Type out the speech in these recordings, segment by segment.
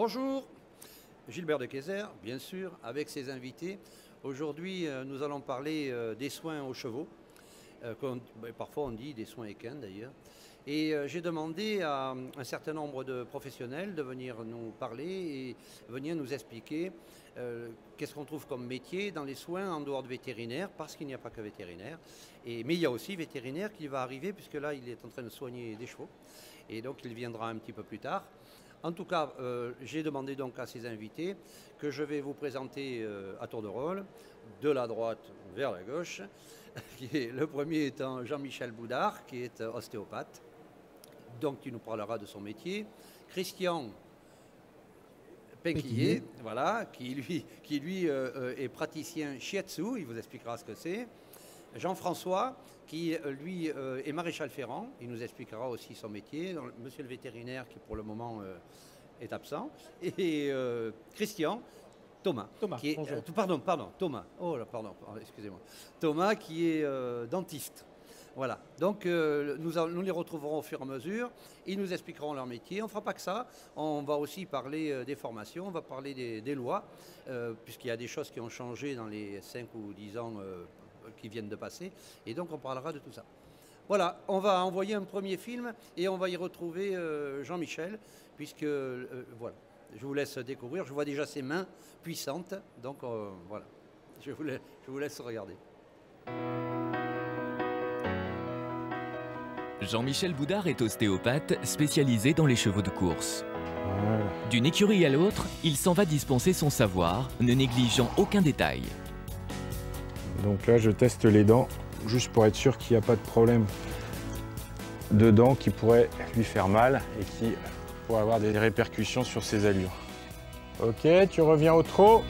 Bonjour, Gilbert de Kayser, bien sûr, avec ses invités. Aujourd'hui, nous allons parler des soins aux chevaux. Parfois, on dit des soins équins d'ailleurs. Et j'ai demandé à un certain nombre de professionnels de venir nous parler et venir nous expliquer qu'est-ce qu'on trouve comme métier dans les soins en dehors de vétérinaire, parce qu'il n'y a pas que vétérinaire. Mais il y a aussi vétérinaire qui va arriver, puisque là, il est en train de soigner des chevaux. Et donc, il viendra un petit peu plus tard. En tout cas, j'ai demandé donc à ces invités que je vais vous présenter à tour de rôle, de la droite vers la gauche. Le premier étant Jean-Michel Boudard, qui est ostéopathe, donc qui nous parlera de son métier. Christian Penquillier, voilà, qui lui est praticien shiatsu, il vous expliquera ce que c'est. Jean-François, qui lui est maréchal ferrant, il nous expliquera aussi son métier. Monsieur le vétérinaire, qui pour le moment est absent. Et Christian, Thomas, qui est, Thomas, oh là, pardon, excusez-moi. Thomas, qui est dentiste. Voilà, donc nous les retrouverons au fur et à mesure, ils nous expliqueront leur métier. On ne fera pas que ça, on va aussi parler des formations, on va parler des lois, puisqu'il y a des choses qui ont changé dans les 5 ou 10 ans qui viennent de passer, et donc on parlera de tout ça. Voilà, on va envoyer un premier film et on va y retrouver Jean-Michel, puisque, voilà, je vous laisse découvrir, je vois déjà ses mains puissantes, donc voilà, je vous laisse regarder. Jean-Michel Boudard est ostéopathe spécialisé dans les chevaux de course. D'une écurie à l'autre, il s'en va dispenser son savoir, ne négligeant aucun détail. Donc là, je teste les dents, juste pour être sûr qu'il n'y a pas de problème de dents qui pourrait lui faire mal et qui pourrait avoir des répercussions sur ses allures. Ok, tu reviens au trot.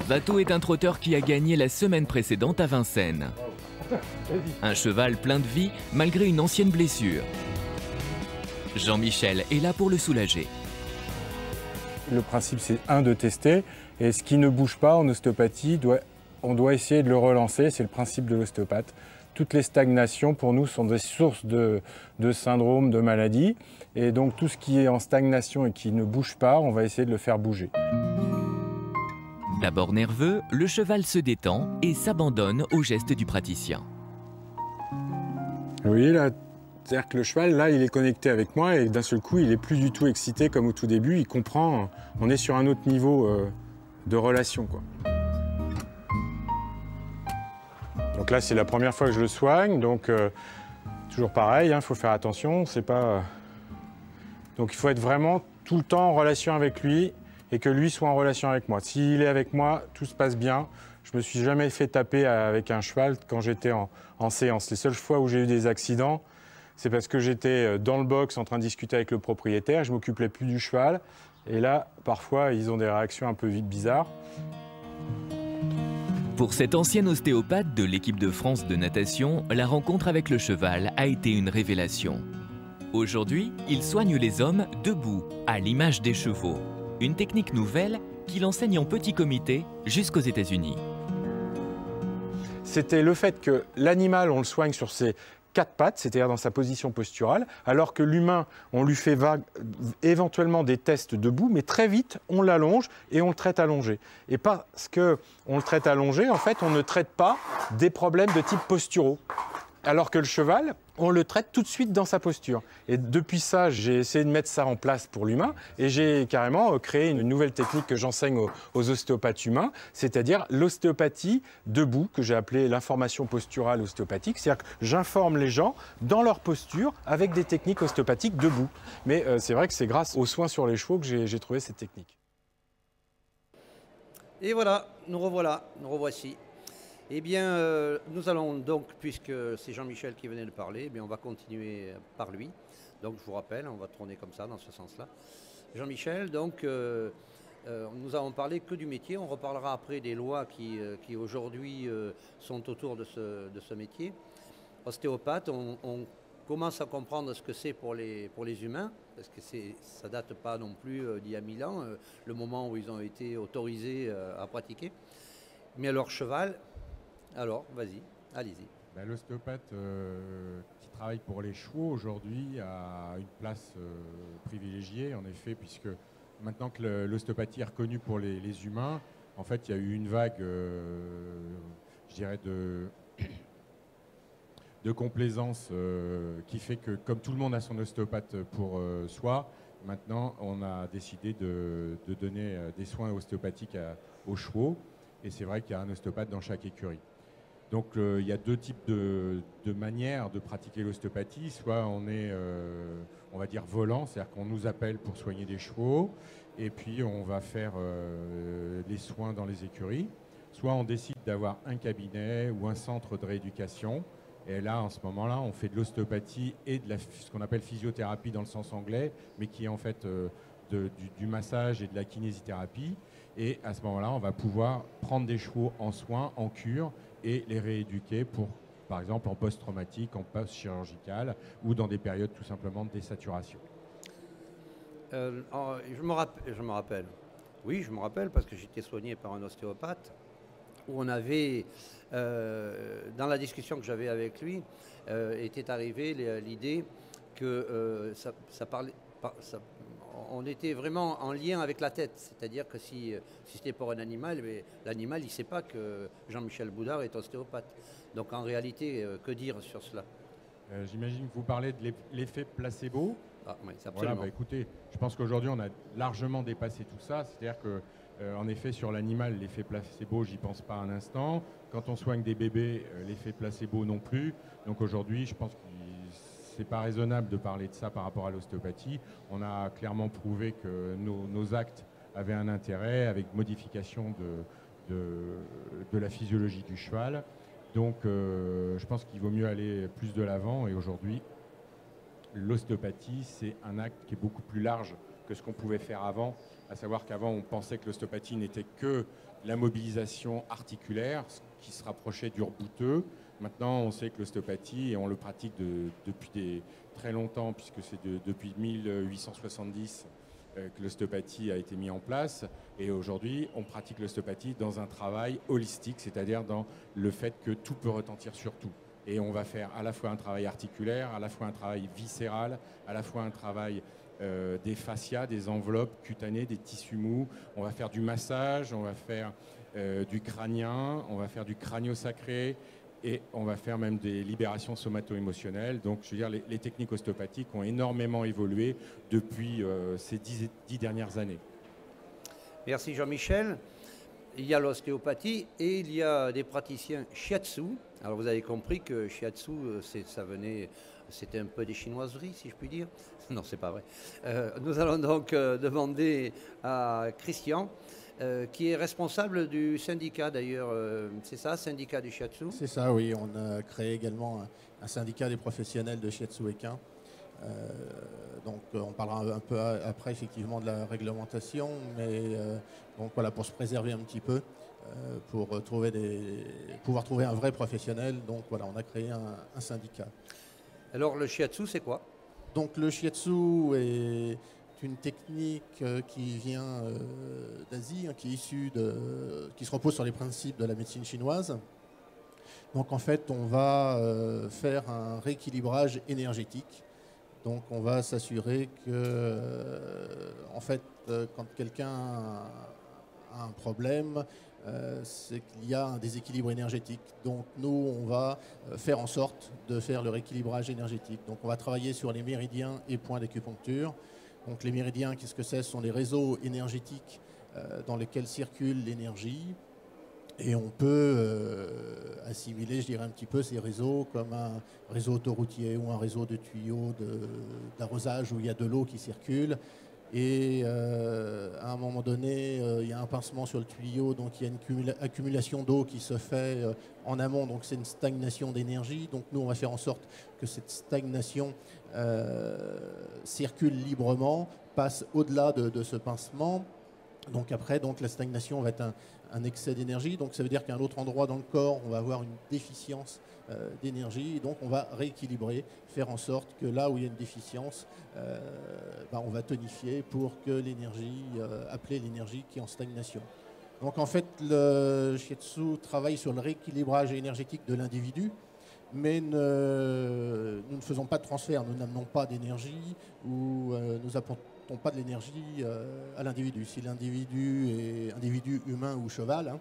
Watteau est un trotteur qui a gagné la semaine précédente à Vincennes. Un cheval plein de vie malgré une ancienne blessure. Jean-Michel est là pour le soulager. Le principe, c'est de tester. Et ce qui ne bouge pas en ostéopathie, on doit essayer de le relancer. C'est le principe de l'ostéopathe. Toutes les stagnations, pour nous, sont des sources de syndromes, de maladies. Et donc, tout ce qui est en stagnation et qui ne bouge pas, on va essayer de le faire bouger. D'abord nerveux, le cheval se détend et s'abandonne aux gestes du praticien. Vous voyez là, c'est-à-dire que le cheval, là, il est connecté avec moi et d'un seul coup, il n'est plus du tout excité comme au tout début. Il comprend, on est sur un autre niveau de relation, quoi. Donc là, c'est la première fois que je le soigne, donc toujours pareil, il faut faire attention, c'est pas... Donc il faut être vraiment tout le temps en relation avec lui et que lui soit en relation avec moi. S'il est avec moi, tout se passe bien. Je me suis jamais fait taper avec un cheval quand j'étais en séance. Les seules fois où j'ai eu des accidents, c'est parce que j'étais dans le box en train de discuter avec le propriétaire, je m'occupais plus du cheval. Et là, parfois, ils ont des réactions un peu bizarres. Pour cet ancien ostéopathe de l'équipe de France de natation, la rencontre avec le cheval a été une révélation. Aujourd'hui, il soigne les hommes debout, à l'image des chevaux. Une technique nouvelle qu'il enseigne en petit comité jusqu'aux États-Unis. C'était le fait que l'animal, on le soigne sur ses 4 pattes, c'est-à-dire dans sa position posturale, alors que l'humain, on lui fait éventuellement des tests debout, mais très vite, on l'allonge et on le traite allongé. Et parce qu'on le traite allongé, en fait, on ne traite pas des problèmes de type posturaux. Alors que le cheval, on le traite tout de suite dans sa posture. Et depuis ça, j'ai essayé de mettre ça en place pour l'humain et j'ai carrément créé une nouvelle technique que j'enseigne aux ostéopathes humains, c'est-à-dire l'ostéopathie debout, que j'ai appelée l'information posturale ostéopathique. C'est-à-dire que j'informe les gens dans leur posture avec des techniques ostéopathiques debout. Mais c'est vrai que c'est grâce aux soins sur les chevaux que j'ai trouvé cette technique. Et voilà, nous revoici. Eh bien, nous allons donc, puisque c'est Jean-Michel qui venait de parler, eh bien, on va continuer par lui. Donc, je vous rappelle, on va tourner comme ça, dans ce sens-là. Jean-Michel, donc, nous avons parlé que du métier. On reparlera après des lois qui aujourd'hui sont autour de ce métier. Ostéopathe, on commence à comprendre ce que c'est pour les humains, parce que ça ne date pas non plus d'il y a 1000 ans, le moment où ils ont été autorisés à pratiquer. Mais alors, cheval... Alors, vas-y, allez-y. Ben, l'ostéopathe qui travaille pour les chevaux aujourd'hui a une place privilégiée, en effet, puisque maintenant que l'ostéopathie est reconnue pour les humains, en fait, il y a eu une vague, je dirais, de complaisance qui fait que, comme tout le monde a son ostéopathe pour soi, maintenant, on a décidé de donner des soins ostéopathiques aux chevaux. Et c'est vrai qu'il y a un ostéopathe dans chaque écurie. Donc il y a deux types de manières de pratiquer l'ostéopathie. Soit on est, on va dire, volant, c'est-à-dire qu'on nous appelle pour soigner des chevaux, et puis on va faire les soins dans les écuries. Soit on décide d'avoir un cabinet ou un centre de rééducation. Et là, en ce moment-là, on fait de l'ostéopathie et de ce qu'on appelle physiothérapie dans le sens anglais, mais qui est en fait du massage et de la kinésithérapie. Et à ce moment-là, on va pouvoir prendre des chevaux en soins, en cure, et les rééduquer pour, par exemple, en post-traumatique, en post-chirurgical, ou dans des périodes tout simplement de désaturation. Je me rappelle. Oui, je me rappelle parce que j'étais soigné par un ostéopathe où on avait, dans la discussion que j'avais avec lui, était arrivée l'idée que on était vraiment en lien avec la tête. C'est-à-dire que si c'était pour un animal, l'animal, il ne sait pas que Jean-Michel Boudard est ostéopathe. Donc en réalité, que dire sur cela? J'imagine que vous parlez de l'effet placebo. Ah, oui, absolument. Voilà, bah, écoutez, je pense qu'aujourd'hui, on a largement dépassé tout ça. C'est-à-dire que, en effet, sur l'animal, l'effet placebo, j'y pense pas un instant. Quand on soigne des bébés, l'effet placebo non plus. Donc aujourd'hui, je pense que c'est pas raisonnable de parler de ça par rapport à l'ostéopathie. On a clairement prouvé que nos actes avaient un intérêt avec modification de la physiologie du cheval. Donc je pense qu'il vaut mieux aller plus de l'avant. Et aujourd'hui, l'ostéopathie, c'est un acte qui est beaucoup plus large que ce qu'on pouvait faire avant. À savoir qu'avant, on pensait que l'ostéopathie n'était que la mobilisation articulaire, ce qui se rapprochait du rebouteux. Maintenant, on sait que l'ostéopathie, et on le pratique depuis très longtemps, puisque c'est depuis 1870 que l'ostéopathie a été mise en place. Et aujourd'hui, on pratique l'ostéopathie dans un travail holistique, c'est-à-dire dans le fait que tout peut retentir sur tout. Et on va faire à la fois un travail articulaire, à la fois un travail viscéral, à la fois un travail des fascias, des enveloppes cutanées, des tissus mous. On va faire du massage, on va faire du crânien, on va faire du crânio-sacré, et on va faire même des libérations somato-émotionnelles. Donc, je veux dire, les techniques ostéopathiques ont énormément évolué depuis ces 10 dernières années. Merci Jean-Michel. Il y a l'ostéopathie et il y a des praticiens shiatsu. Alors vous avez compris que shiatsu, c'était un peu des chinoiseries, si je puis dire. Non, c'est pas vrai. Nous allons donc demander à Christian, qui est responsable du syndicat d'ailleurs, c'est ça, syndicat du shiatsu? C'est ça, oui. On a créé également un syndicat des professionnels de shiatsu équin. Donc on parlera un peu après effectivement de la réglementation, mais donc voilà, pour se préserver un petit peu, pour pouvoir trouver un vrai professionnel. Donc voilà, on a créé un syndicat. Alors le shiatsu, c'est quoi? Donc le shiatsu est une technique qui vient d'Asie, qui se repose sur les principes de la médecine chinoise. Donc en fait, on va faire un rééquilibrage énergétique. Donc on va s'assurer que, en fait, quand quelqu'un a un problème, c'est qu'il y a un déséquilibre énergétique. Donc nous, on va faire en sorte de faire le rééquilibrage énergétique. Donc on va travailler sur les méridiens et points d'acupuncture. Donc les méridiens, qu'est-ce que c'est? Ce sont les réseaux énergétiques dans lesquels circule l'énergie. Et on peut assimiler, je dirais un petit peu, ces réseaux comme un réseau autoroutier ou un réseau de tuyaux d'arrosage où il y a de l'eau qui circule. Et à un moment donné, il y a un pincement sur le tuyau, donc il y a une accumulation d'eau qui se fait en amont, donc c'est une stagnation d'énergie. Donc nous, on va faire en sorte que cette stagnation circule librement, passe au-delà de ce pincement. Donc après, la stagnation va être un excès d'énergie. Donc ça veut dire qu'à un autre endroit dans le corps, on va avoir une déficience d'énergie. Donc on va rééquilibrer, faire en sorte que là où il y a une déficience, on va tonifier pour que l'énergie, appeler l'énergie qui est en stagnation. Donc en fait, le shiatsu travaille sur le rééquilibrage énergétique de l'individu, mais nous ne faisons pas de transfert, nous n'amenons pas d'énergie ou nous apportons pas de l'énergie à l'individu. Si l'individu est individu humain ou cheval,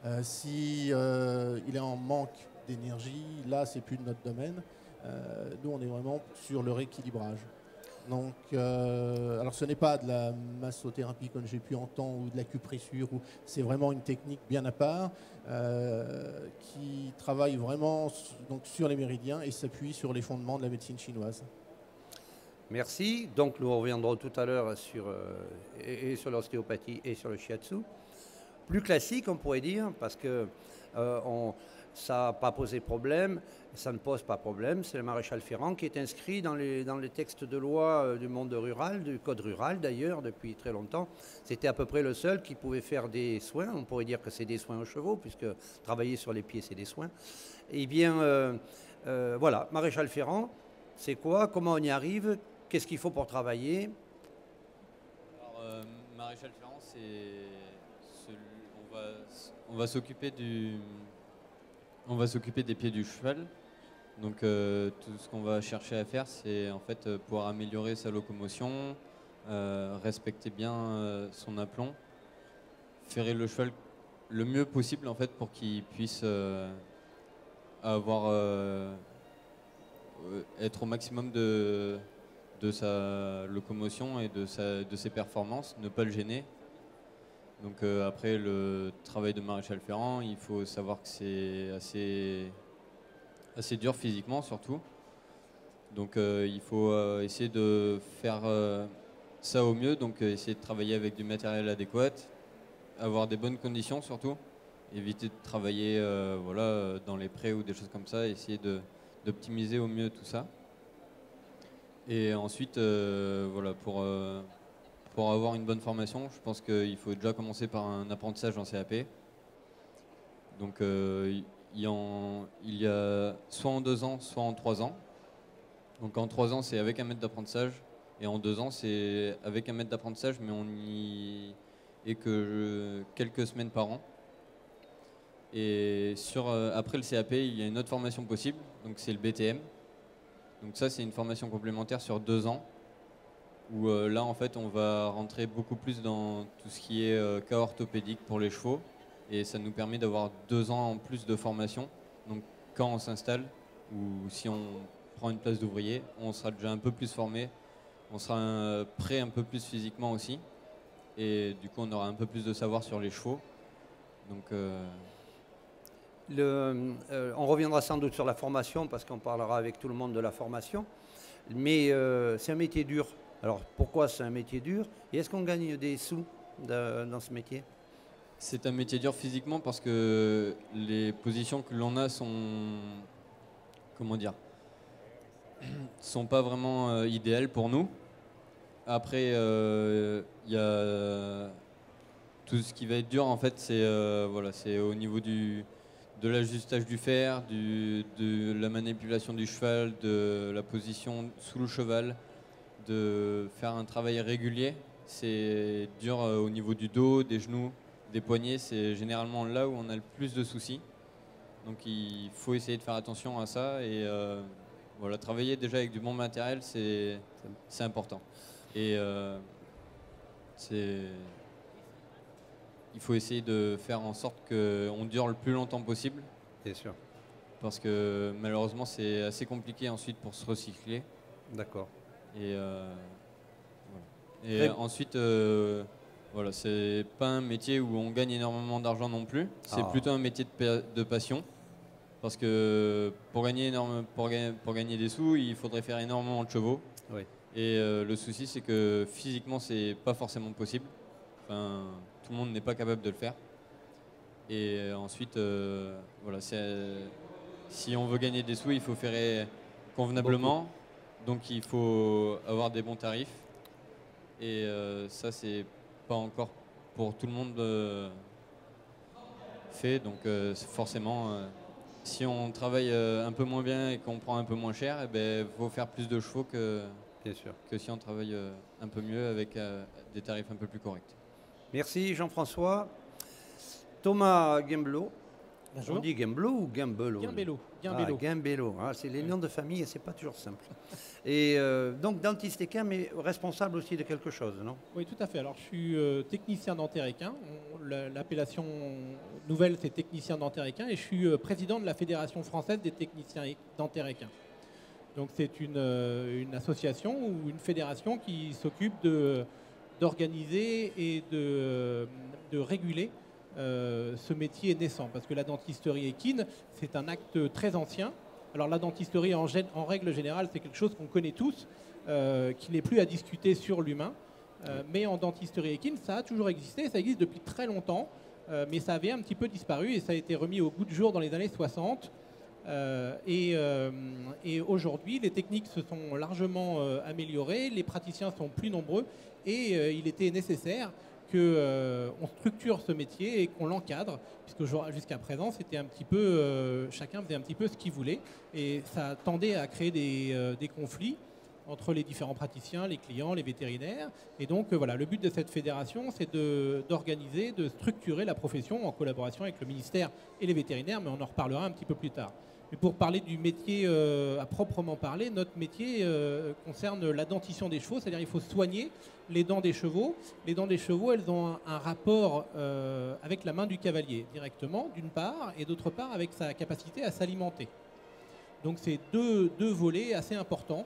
hein, si il est en manque d'énergie, là c'est plus de notre domaine. Nous on est vraiment sur le rééquilibrage. Donc, alors ce n'est pas de la massothérapie comme j'ai pu entendre ou de l'acupressure, c'est vraiment une technique bien à part qui travaille vraiment donc, sur les méridiens et s'appuie sur les fondements de la médecine chinoise. Merci. Donc nous reviendrons tout à l'heure sur l'ostéopathie et sur le shiatsu. Plus classique, on pourrait dire, parce que ça n'a pas posé problème, ça ne pose pas problème. C'est le maréchal Ferrand qui est inscrit dans les textes de loi du monde rural, du code rural d'ailleurs, depuis très longtemps. C'était à peu près le seul qui pouvait faire des soins. On pourrait dire que c'est des soins aux chevaux, puisque travailler sur les pieds, c'est des soins. Eh bien, voilà, maréchal Ferrand, c'est quoi? Comment on y arrive? Qu'est-ce qu'il faut pour travailler? Alors, maréchal Ferrand, on va s'occuper des pieds du cheval. Donc tout ce qu'on va chercher à faire, c'est en fait pouvoir améliorer sa locomotion, respecter bien son aplomb, ferrer le cheval le mieux possible en fait pour qu'il puisse être au maximum de sa locomotion et de ses performances, ne pas le gêner. Donc après le travail de maréchal Ferrand, il faut savoir que c'est assez dur physiquement surtout. Donc il faut essayer de faire ça au mieux, donc essayer de travailler avec du matériel adéquat, avoir des bonnes conditions surtout, éviter de travailler voilà, dans les prés ou des choses comme ça, essayer d'optimiser au mieux tout ça. Et ensuite, voilà, pour avoir une bonne formation, je pense qu'il faut déjà commencer par un apprentissage en CAP. Donc il y a soit en 2 ans, soit en 3 ans. Donc en 3 ans, c'est avec un maître d'apprentissage. Et en 2 ans, c'est avec un maître d'apprentissage, mais on n'y est que quelques semaines par an. Et après le CAP, il y a une autre formation possible, donc c'est le BTM. Donc ça, c'est une formation complémentaire sur 2 ans, où là, en fait, on va rentrer beaucoup plus dans tout ce qui est cas orthopédique pour les chevaux. Et ça nous permet d'avoir 2 ans en plus de formation. Donc quand on s'installe, ou si on prend une place d'ouvrier, on sera déjà un peu plus formé, on sera prêt un peu plus physiquement aussi. Et du coup, on aura un peu plus de savoir sur les chevaux. Donc, on reviendra sans doute sur la formation, parce qu'on parlera avec tout le monde de la formation. Mais c'est un métier dur. Alors pourquoi c'est un métier dur? Et est-ce qu'on gagne des sous dans ce métier? c'est un métier dur physiquement parce que les positions que l'on a sont, comment dire, sont pas vraiment idéales pour nous. Après, il y a tout ce qui va être dur en fait, c'est voilà, c'est au niveau de l'ajustage du fer, de la manipulation du cheval, de la position sous le cheval, de faire un travail régulier. C'est dur au niveau du dos, des genoux, des poignets. C'est généralement là où on a le plus de soucis. Donc il faut essayer de faire attention à ça et voilà, travailler déjà avec du bon matériel, c'est important. Et il faut essayer de faire en sorte qu'on dure le plus longtemps possible. Bien sûr. Parce que malheureusement, c'est assez compliqué ensuite pour se recycler. D'accord. Et, voilà. Et ensuite, voilà, c'est pas un métier où on gagne énormément d'argent non plus. C'est plutôt un métier de passion. Parce que pour gagner des sous, il faudrait faire énormément de chevaux. Oui. Et le souci, c'est que physiquement, c'est pas forcément possible. Enfin, tout le monde n'est pas capable de le faire. Et ensuite, voilà, si on veut gagner des sous, il faut faire convenablement. Beaucoup. Donc il faut avoir des bons tarifs. Et ça, c'est pas encore pour tout le monde fait. Donc forcément, si on travaille un peu moins bien et qu'on prend un peu moins cher, eh ben, faut faire plus de chevaux que si on travaille un peu mieux avec des tarifs un peu plus corrects. Merci Jean-François. Thomas Gembloux, On dit Gimbelot ou Gimbelot? Gimbelot. Gimbelot. Ah, c'est les noms de famille et c'est pas toujours simple. Et donc dentiste équin, mais responsable aussi de quelque chose, non? Oui, tout à fait. Alors, je suis technicien dentaire équin. L'appellation nouvelle, c'est technicien dentaire équin. Et je suis président de la Fédération française des techniciens dentaires équins. Donc, c'est une association ou une fédération qui s'occupe d'organiser et de réguler ce métier naissant. Parce que la dentisterie équine, c'est un acte très ancien. Alors la dentisterie, en règle générale, c'est quelque chose qu'on connaît tous, qui n'est plus à discuter sur l'humain. Mais en dentisterie équine, ça a toujours existé, ça existe depuis très longtemps, mais ça avait un petit peu disparu et ça a été remis au goût du jour dans les années 60. Et aujourd'hui, les techniques se sont largement améliorées, les praticiens sont plus nombreux et il était nécessaire qu'on structure ce métier et qu'on l'encadre, puisque jusqu'à présent, c'était un petit peu, chacun faisait un petit peu ce qu'il voulait, et ça tendait à créer des conflits entre les différents praticiens, les clients, les vétérinaires. Et donc, voilà, le but de cette fédération, c'est d'organiser, de structurer la profession en collaboration avec le ministère et les vétérinaires, mais on en reparlera un petit peu plus tard. Mais pour parler du métier à proprement parler, notre métier concerne la dentition des chevaux, c'est-à-dire il faut soigner les dents des chevaux. Les dents des chevaux, elles ont un rapport avec la main du cavalier, directement, d'une part, et d'autre part, avec sa capacité à s'alimenter. Donc c'est deux volets assez importants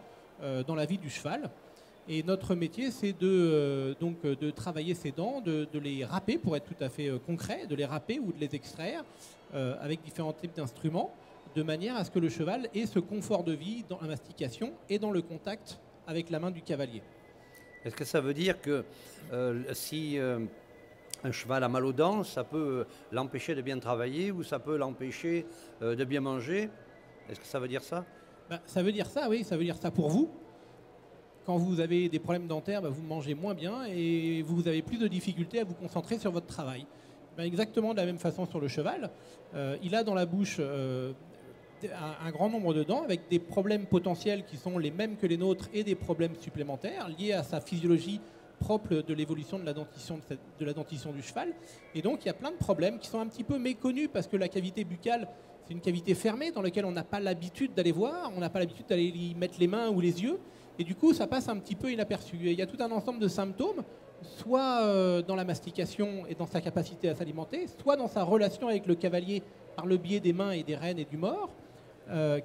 dans la vie du cheval. Et notre métier, c'est de travailler ces dents, de les râper, pour être tout à fait concret, de les râper ou de les extraire avec différents types d'instruments, de manière à ce que le cheval ait ce confort de vie dans la mastication et dans le contact avec la main du cavalier. Est-ce que ça veut dire que si un cheval a mal aux dents, ça peut l'empêcher de bien travailler ou ça peut l'empêcher de bien manger? Est-ce que ça veut dire ça? Ça veut dire ça, oui, ça veut dire ça pour vous. Quand vous avez des problèmes dentaires, vous mangez moins bien et vous avez plus de difficultés à vous concentrer sur votre travail. Exactement de la même façon sur le cheval. Il a dans la bouche un grand nombre de dents avec des problèmes potentiels qui sont les mêmes que les nôtres et des problèmes supplémentaires liés à sa physiologie propre de l'évolution de la dentition du cheval. Et donc il y a plein de problèmes qui sont un petit peu méconnus parce que la cavité buccale, c'est une cavité fermée dans laquelle on n'a pas l'habitude d'aller voir, on n'a pas l'habitude d'aller y mettre les mains ou les yeux. Et du coup, ça passe un petit peu inaperçu. Et il y a tout un ensemble de symptômes, soit dans la mastication et dans sa capacité à s'alimenter, soit dans sa relation avec le cavalier par le biais des mains et des rênes et du mors,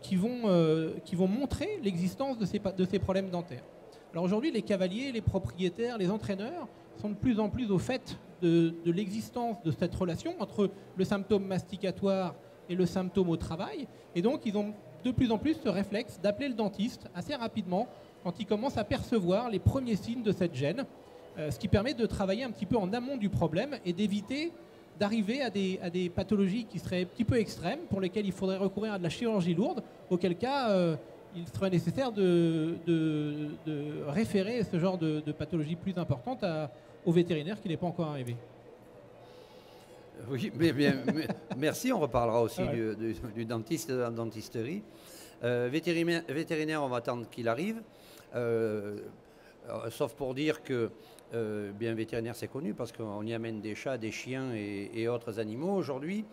qui vont montrer l'existence de ces problèmes dentaires. Alors aujourd'hui, les cavaliers, les propriétaires, les entraîneurs sont de plus en plus au fait de l'existence de cette relation entre le symptôme masticatoire et le symptôme au travail. Et donc, ils ont de plus en plus ce réflexe d'appeler le dentiste assez rapidement quand ils commencent à percevoir les premiers signes de cette gêne, ce qui permet de travailler un petit peu en amont du problème et d'éviter d'arriver à des pathologies qui seraient un petit peu extrêmes, pour lesquelles il faudrait recourir à de la chirurgie lourde, auquel cas il serait nécessaire de référer ce genre de pathologie plus importante au vétérinaire qui n'est pas encore arrivé. Oui, mais merci, on reparlera aussi du dentiste de la dentisterie. Vétérinaire, on va attendre qu'il arrive, sauf pour dire que bien vétérinaire c'est connu parce qu'on y amène des chats, des chiens et autres animaux aujourd'hui,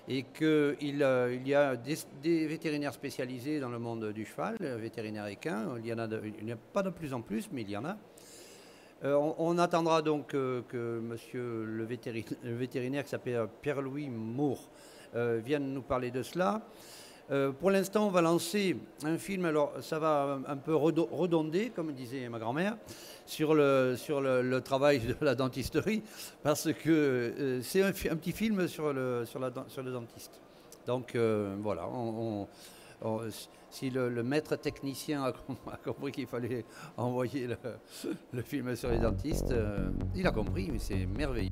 et qu'il y a des vétérinaires spécialisés dans le monde du cheval, vétérinaire équin, il n'y en a pas de plus en plus, mais il y en a. On attendra donc que monsieur le vétérinaire qui s'appelle Pierre-Louis Moore vienne nous parler de cela. Pour l'instant, on va lancer un film, alors ça va un peu redonder, comme disait ma grand-mère, sur le travail de la dentisterie, parce que c'est un petit film sur le dentiste. Donc voilà, si le maître technicien a compris qu'il fallait envoyer le film sur les dentistes, il a compris, mais c'est merveilleux.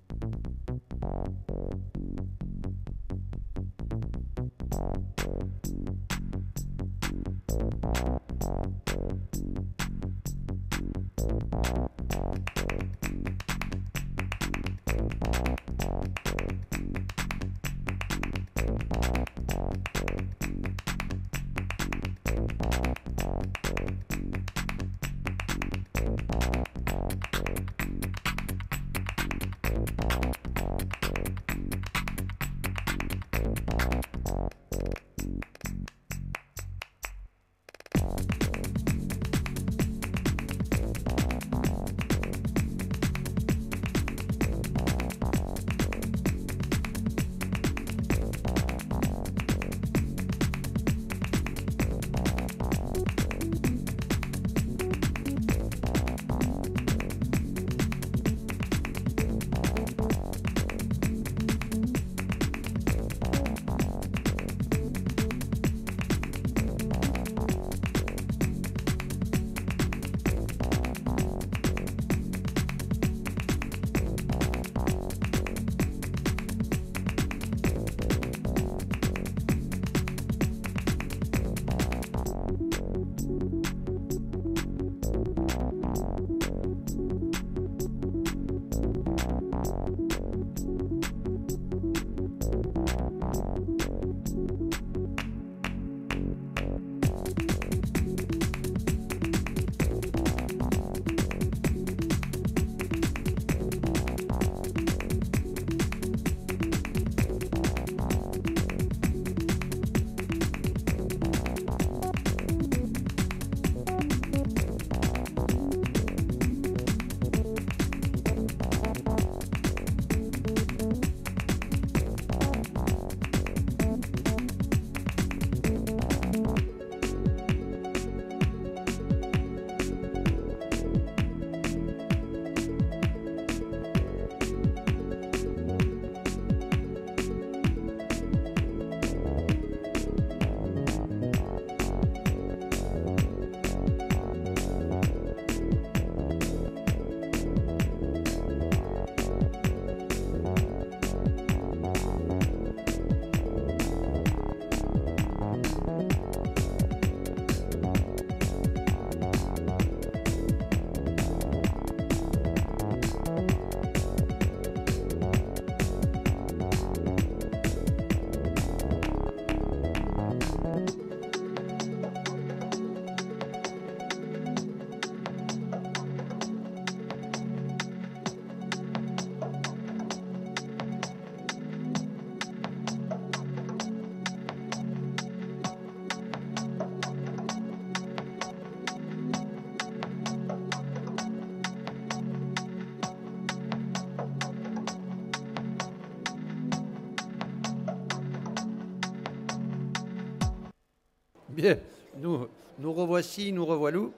Bien, nous revoici, nous revoilou.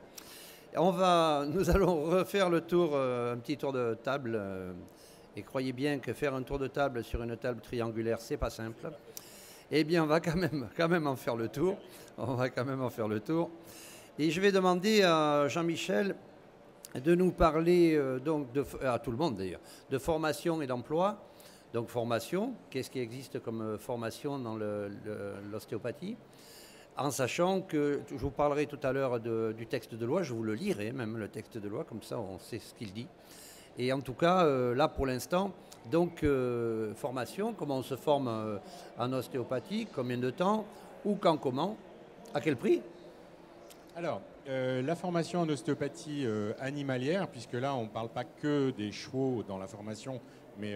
Nous allons refaire le tour, un petit tour de table. Et croyez bien que faire un tour de table sur une table triangulaire, c'est pas simple. Eh bien, on va quand même en faire le tour. On va quand même en faire le tour. Et je vais demander à Jean-Michel de nous parler, à tout le monde d'ailleurs, de formation et d'emploi. Donc formation, qu'est-ce qui existe comme formation dans l'ostéopathie? En sachant que, je vous parlerai tout à l'heure du texte de loi, je vous le lirai même, le texte de loi, comme ça on sait ce qu'il dit. Et en tout cas, là pour l'instant, donc formation, comment on se forme en ostéopathie, combien de temps, où, quand, comment, à quel prix? Alors, la formation en ostéopathie animalière, puisque là on ne parle pas que des chevaux dans la formation, mais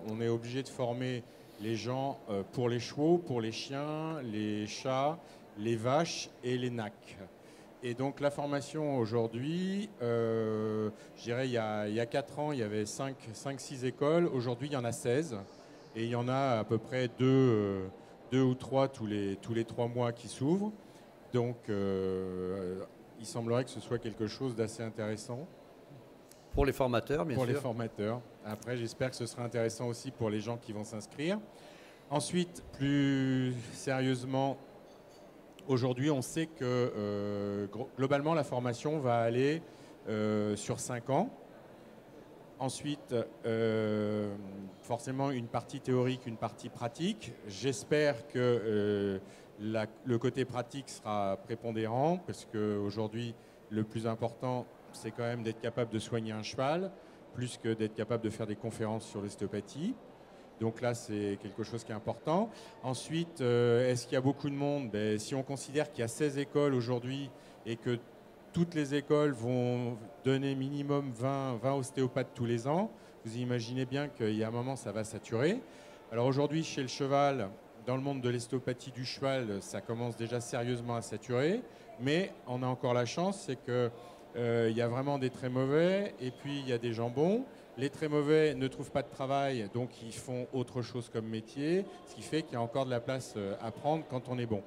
on est obligé de former les gens pour les chevaux, pour les chiens, les chats, les vaches et les nacs. Et donc la formation aujourd'hui, je dirais il y a 4 ans, il y avait 5-6 écoles. Aujourd'hui, il y en a 16. Et il y en a à peu près 2 ou 3 tous les 3 mois qui s'ouvrent. Donc il semblerait que ce soit quelque chose d'assez intéressant. Pour les formateurs, bien sûr. Pour les formateurs. Après, j'espère que ce sera intéressant aussi pour les gens qui vont s'inscrire. Ensuite, plus sérieusement, aujourd'hui, on sait que globalement, la formation va aller sur 5 ans. Ensuite, forcément, une partie théorique, une partie pratique. J'espère que le côté pratique sera prépondérant, parce qu'aujourd'hui, le plus important, c'est quand même d'être capable de soigner un cheval, plus que d'être capable de faire des conférences sur l'ostéopathie. Donc là, c'est quelque chose qui est important. Ensuite, est-ce qu'il y a beaucoup de monde? Si on considère qu'il y a 16 écoles aujourd'hui et que toutes les écoles vont donner minimum 20 ostéopathes tous les ans, vous imaginez bien qu'il y a un moment, ça va saturer. Alors aujourd'hui, chez le cheval, dans le monde de l'ostéopathie du cheval, ça commence déjà sérieusement à saturer. Mais on a encore la chance, c'est que il y a vraiment des très mauvais et puis il y a des gens bons. Les très mauvais ne trouvent pas de travail, donc ils font autre chose comme métier, ce qui fait qu'il y a encore de la place à prendre quand on est bon.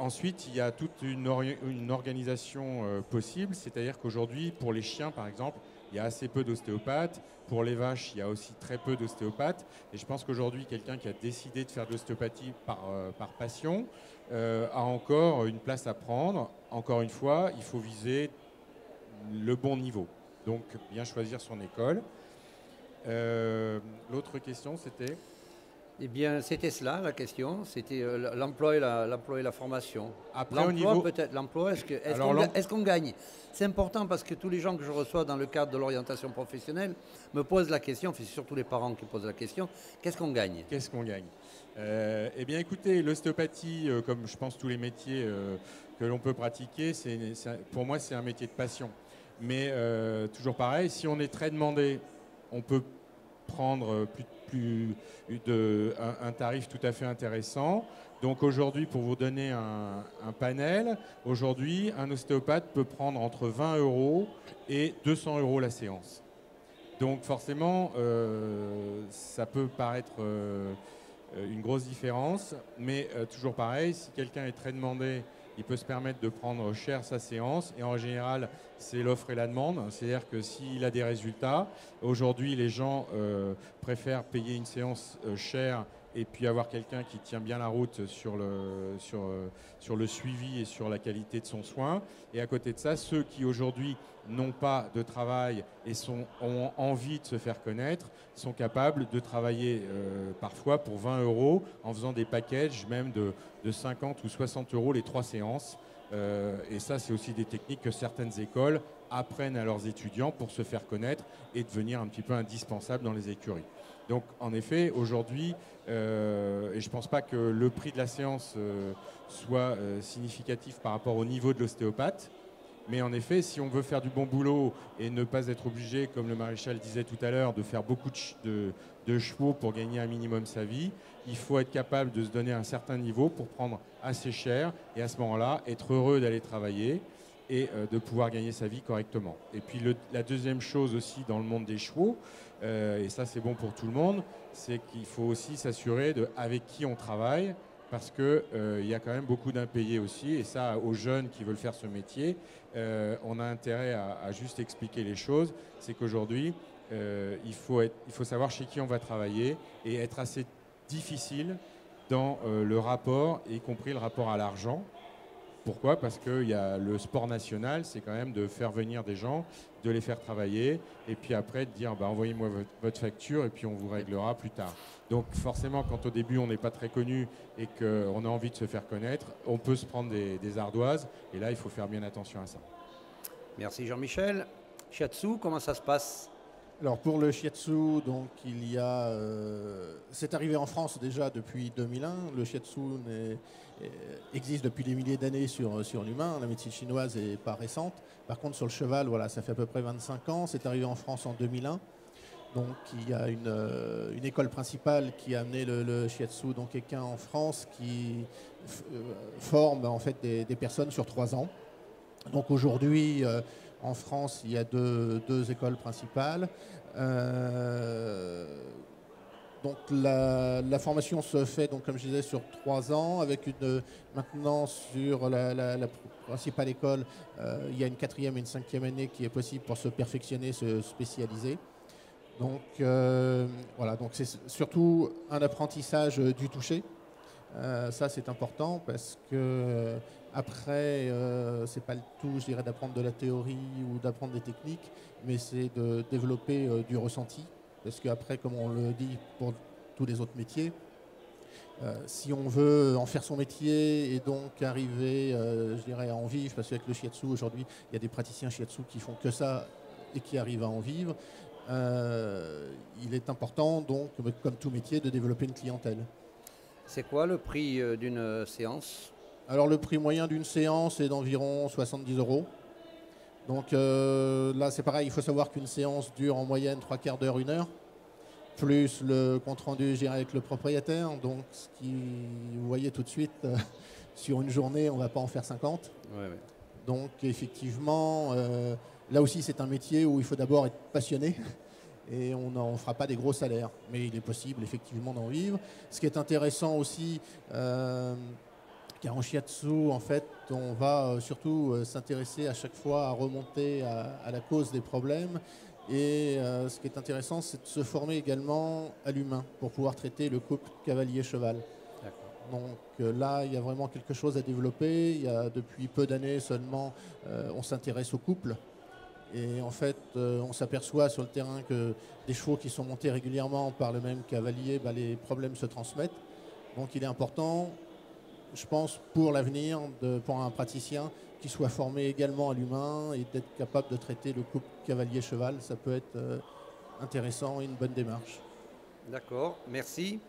Ensuite, il y a toute une organisation possible, c'est-à-dire qu'aujourd'hui, pour les chiens par exemple, il y a assez peu d'ostéopathes. Pour les vaches, il y a aussi très peu d'ostéopathes. Et je pense qu'aujourd'hui, quelqu'un qui a décidé de faire de l'ostéopathie par passion a encore une place à prendre. Encore une fois, il faut viser le bon niveau. Donc, bien choisir son école. L'autre question, c'était? Eh bien, c'était cela, la question. C'était l'emploi et la formation. Après, l'emploi, peut-être. L'emploi, est-ce qu'on gagne? C'est important parce que tous les gens que je reçois dans le cadre de l'orientation professionnelle me posent la question, c'est surtout les parents qui posent la question, qu'est-ce qu'on gagne? Qu'est-ce qu'on gagne? Eh bien, écoutez, l'ostéopathie, comme je pense tous les métiers que l'on peut pratiquer, pour moi, c'est un métier de passion. Mais toujours pareil, si on est très demandé, on peut prendre un tarif tout à fait intéressant. Donc aujourd'hui, pour vous donner un panel, aujourd'hui, un ostéopathe peut prendre entre 20 € et 200 € la séance. Donc forcément, ça peut paraître une grosse différence, mais toujours pareil, si quelqu'un est très demandé, il peut se permettre de prendre cher sa séance, et en général, c'est l'offre et la demande. C'est-à-dire que s'il a des résultats, aujourd'hui, les gens préfèrent payer une séance chère et puis avoir quelqu'un qui tient bien la route sur le suivi et sur la qualité de son soin. Et à côté de ça, ceux qui aujourd'hui n'ont pas de travail et ont envie de se faire connaître sont capables de travailler parfois pour 20 € en faisant des packages même de 50 ou 60 € les 3 séances. Et ça, c'est aussi des techniques que certaines écoles apprennent à leurs étudiants pour se faire connaître et devenir un petit peu indispensable dans les écuries. Donc, en effet, aujourd'hui, et je ne pense pas que le prix de la séance soit significatif par rapport au niveau de l'ostéopathe, mais en effet, si on veut faire du bon boulot et ne pas être obligé, comme le maréchal disait tout à l'heure, de faire beaucoup de chevaux pour gagner un minimum sa vie, il faut être capable de se donner un certain niveau pour prendre assez cher et à ce moment-là, être heureux d'aller travailler et de pouvoir gagner sa vie correctement. Et puis la deuxième chose aussi dans le monde des chevaux, et ça c'est bon pour tout le monde, c'est qu'il faut aussi s'assurer avec qui on travaille parce qu'il y a quand même beaucoup d'impayés aussi. Et ça, aux jeunes qui veulent faire ce métier, on a intérêt à juste expliquer les choses. C'est qu'aujourd'hui, il faut savoir chez qui on va travailler et être assez difficile dans le rapport, y compris le rapport à l'argent. Pourquoi? Parce que le sport national, c'est quand même de faire venir des gens, de les faire travailler, et puis après de dire bah, envoyez-moi votre facture et puis on vous réglera plus tard. Donc forcément, quand au début on n'est pas très connu et qu'on a envie de se faire connaître, on peut se prendre des ardoises, et là il faut faire bien attention à ça. Merci Jean-Michel. Shiatsu, comment ça se passe? Alors pour le shiatsu, donc c'est arrivé en France déjà depuis 2001. Le shiatsu existe depuis des milliers d'années sur l'humain. La médecine chinoise n'est pas récente. Par contre sur le cheval, voilà, ça fait à peu près 25 ans. C'est arrivé en France en 2001. Donc il y a une école principale qui a amené le shiatsu, donc quelqu'un en France qui forme en fait des personnes sur 3 ans. Donc aujourd'hui, en France, il y a deux écoles principales. Donc la formation se fait, donc, comme je disais, sur 3 ans, avec maintenant sur la principale école, il y a une 4e et une 5e année qui est possible pour se perfectionner, se spécialiser. Donc voilà, donc c'est surtout un apprentissage du toucher. Ça c'est important parce que après c'est pas le tout, je dirais, d'apprendre de la théorie ou d'apprendre des techniques, mais c'est de développer du ressenti, parce qu'après, comme on le dit pour tous les autres métiers, si on veut en faire son métier et donc arriver, je dirais, à en vivre, parce qu'avec le shiatsu aujourd'hui, il y a des praticiens shiatsu qui font que ça et qui arrivent à en vivre. Il est important, donc, comme tout métier, de développer une clientèle. C'est quoi le prix d'une séance? Alors le prix moyen d'une séance est d'environ 70 €. Donc là c'est pareil, il faut savoir qu'une séance dure en moyenne 3/4 d'heure, 1 heure, plus le compte-rendu géré avec le propriétaire. Donc ce qui, vous voyez tout de suite, sur une journée, on ne va pas en faire 50. Ouais. Donc effectivement, là aussi c'est un métier où il faut d'abord être passionné. Et on ne fera pas des gros salaires. Mais il est possible effectivement d'en vivre. Ce qui est intéressant aussi, car en shiatsu, en fait, on va surtout s'intéresser à chaque fois à remonter à la cause des problèmes. Et ce qui est intéressant, c'est de se former également à l'humain pour pouvoir traiter le couple cavalier-cheval. Donc là, il y a vraiment quelque chose à développer. Il y a depuis peu d'années seulement, on s'intéresse au couple. Et en fait, on s'aperçoit sur le terrain que des chevaux qui sont montés régulièrement par le même cavalier, les problèmes se transmettent. Donc il est important, je pense, pour l'avenir, pour un praticien, qui soit formé également à l'humain et d'être capable de traiter le couple cavalier-cheval. Ça peut être intéressant et une bonne démarche. D'accord, merci.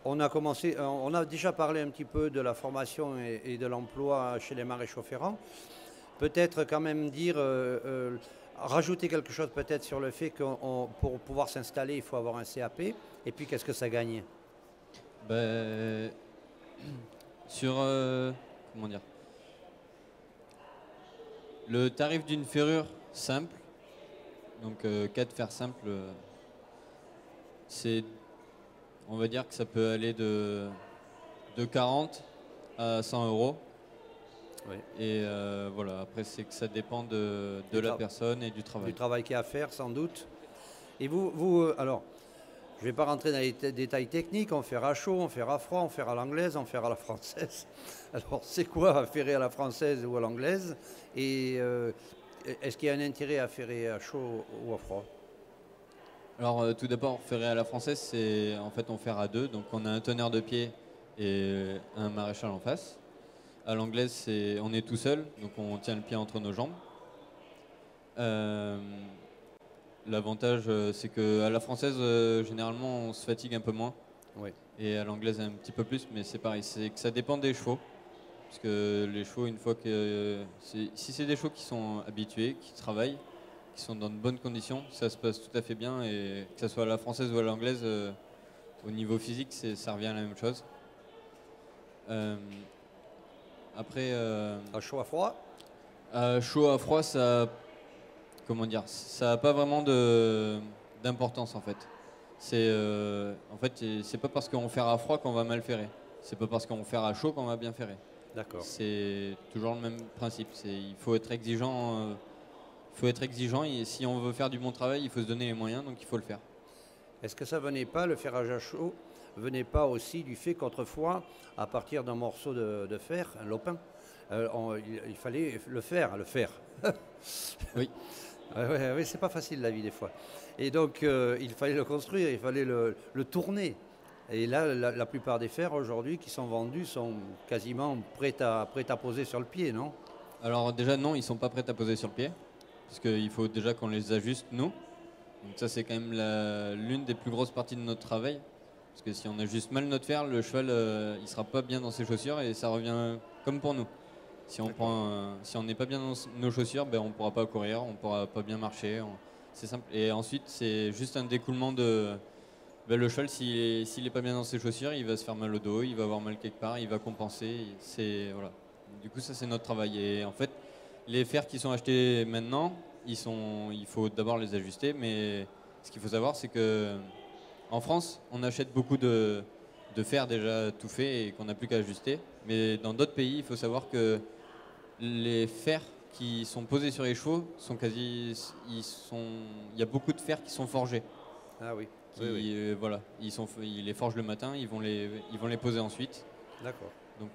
On a déjà parlé un petit peu de la formation et de l'emploi chez les maréchaux ferrants. Peut-être quand même rajouter quelque chose peut-être sur le fait que pour pouvoir s'installer, il faut avoir un CAP. Et puis, qu'est-ce que ça gagne? Comment dire, le tarif d'une ferrure simple, donc 4 fers simples, on va dire que ça peut aller de 40 à 100 €. Oui. Et voilà, après c'est que ça dépend de la personne et du travail. Du travail qu'il y a à faire, sans doute. Et alors, je ne vais pas rentrer dans les détails techniques, on fait à chaud, on fait à froid, on fait à l'anglaise, on fait à la française. Alors, c'est quoi ferrer à la française ou à l'anglaise? Et est-ce qu'il y a un intérêt à ferrer à chaud ou à froid? Alors tout d'abord, ferrer à la française, c'est en fait on fait à 2, donc on a un teneur de pied et un maréchal en face. À l'anglaise, on est tout seul, donc on tient le pied entre nos jambes. L'avantage, c'est qu'à la française, généralement, on se fatigue un peu moins. Oui. Et à l'anglaise, un petit peu plus, mais c'est pareil. C'est que ça dépend des chevaux. Parce que les chevaux, une fois que... si c'est des chevaux qui sont habitués, qui travaillent, qui sont dans de bonnes conditions, ça se passe tout à fait bien. Et que ce soit à la française ou à l'anglaise, au niveau physique, ça revient à la même chose. Après, à chaud, à froid? Chaud, à froid, ça, comment dire, ça n'a pas vraiment d'importance en fait. En fait, c'est pas parce qu'on fait à froid qu'on va mal ferrer. C'est pas parce qu'on va faire à chaud qu'on va bien ferrer. D'accord. C'est toujours le même principe. Il faut être exigeant. Et si on veut faire du bon travail, il faut se donner les moyens, donc il faut le faire. Est-ce que ça venait pas, le ferrage à chaud, venait pas aussi du fait qu'autrefois, à partir d'un morceau de fer, un lopin, il fallait le faire. Oui. Oui, c'est pas facile la vie des fois. Et donc il fallait le construire, il fallait le tourner. Et là, la plupart des fers aujourd'hui qui sont vendus sont quasiment prêts à poser sur le pied, non? Alors déjà non, ils sont pas prêts à poser sur le pied, parce qu'il faut déjà qu'on les ajuste nous. Donc ça c'est quand même l'une des plus grosses parties de notre travail, parce que si on ajuste mal notre fer, le cheval il sera pas bien dans ses chaussures et ça revient comme pour nous. Si on n'est pas bien dans nos chaussures, ben on pourra pas courir, on pourra pas bien marcher. C'est simple. Et ensuite c'est juste un découlement de le cheval, s'il est pas bien dans ses chaussures, il va se faire mal au dos, il va avoir mal quelque part, il va compenser. Voilà. Du coup, ça c'est notre travail. Et en fait, les fers qui sont achetés maintenant, il faut d'abord les ajuster. Mais ce qu'il faut savoir, c'est que en France, on achète beaucoup de fer déjà tout fait et qu'on n'a plus qu'à ajuster. Mais dans d'autres pays, il faut savoir que les fers qui sont posés sur les chevaux il y a beaucoup de fers qui sont forgés. Ah oui. Voilà, ils les forgent le matin, ils vont les poser ensuite. D'accord. Donc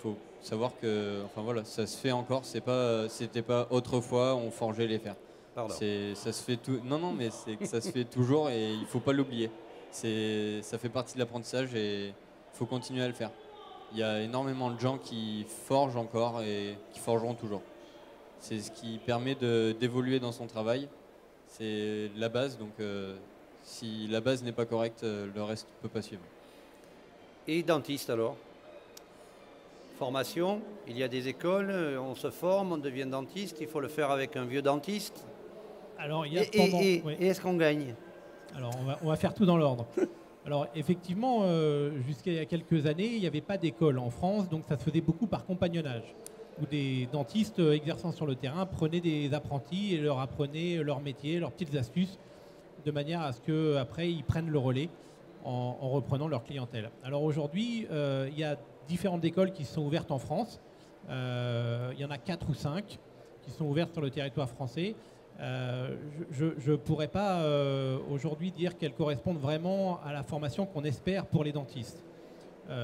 faut savoir que, enfin voilà, ça se fait encore. C'était pas autrefois on forgeait les fers. Pardon. Ça se fait tout. Non, mais c'est que ça se fait toujours et il faut pas l'oublier. Ça fait partie de l'apprentissage et il faut continuer à le faire. Il y a énormément de gens qui forgent encore et qui forgeront toujours. C'est ce qui permet d'évoluer dans son travail. C'est la base, donc. Si la base n'est pas correcte, le reste ne peut pas suivre. Et dentiste alors? Formation, il y a des écoles, on se forme, on devient dentiste, il faut le faire avec un vieux dentiste. Alors, il y a et est-ce qu'on gagne? Alors, on va faire tout dans l'ordre. Alors, effectivement, jusqu'à il y a quelques années, il n'y avait pas d'école en France, donc ça se faisait beaucoup par compagnonnage, où des dentistes exerçant sur le terrain prenaient des apprentis et leur apprenaient leur métier, leurs petites astuces, de manière à ce qu'après ils prennent le relais en reprenant leur clientèle. Alors aujourd'hui, il y a différentes écoles qui sont ouvertes en France. Il y en a 4 ou 5 qui sont ouvertes sur le territoire français. Je ne pourrais pas aujourd'hui dire qu'elles correspondent vraiment à la formation qu'on espère pour les dentistes.